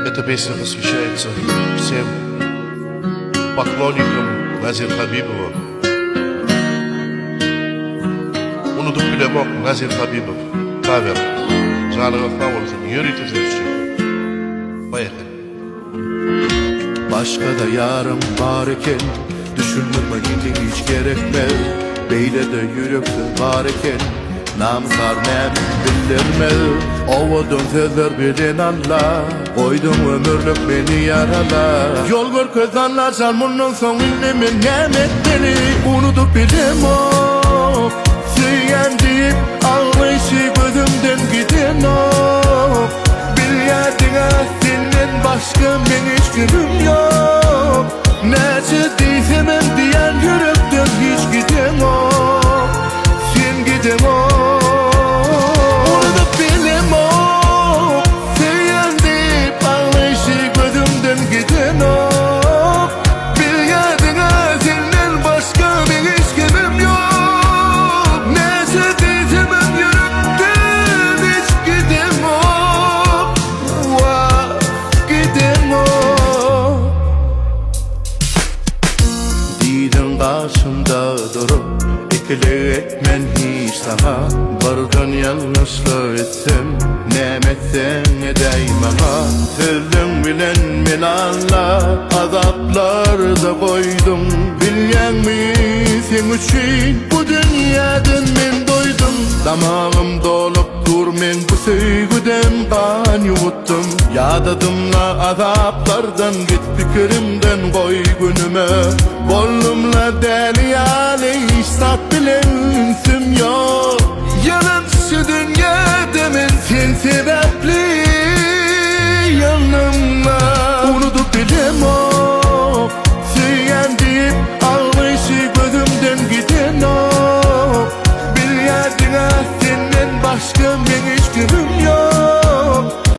Эта песня посвящается всем поклонникам Назир Хабибова. Unutup bile bak Nazir Habibov. Kavер. Canına sağ olsun. Yürütü sözcü. Bayakın. Başka da yarım var iken düşünmeme hiç gerekmez. Beyle de yürekten var iken namsar nem bildirmez. Ova dönseler bilin Allah, koydum ömürlük beni yarala. Yol gör köz anlarsan bunun sonunu nimet beni unutup bildim o. Süyen deyip ağlayışı gözümden gidin o. Bilyadına senin başka men hiç günüm yok. Nece değilsemem diyen yürekten hiç gidin o. Sen gidin o. Unutup bildim o. Süyen deyip ağlayışı gözümden gidin o. Bilyadına senin başka men hiç günüm yok. Karşımda durup ikili etmen hiç daha. Bardan yanlışlık ettim, nimetsen edeyim ama. Sevdim bilen men Allah, azaplarda koydum. Bilyen mi sen için bu dünyadan men doydum. Damağım dolup dur men bu sevgiden kan yuttum. Yadadımla azaplardan git fikrimden koy günüme. Bollumla deliyale iştah bilensim yok. Yalan şu dünyada men sen sebepli yanımda. Unutup bildim o. Süyen deyip ağlayışı gözümden giden o. Bilyadına senden başka men hiç günüm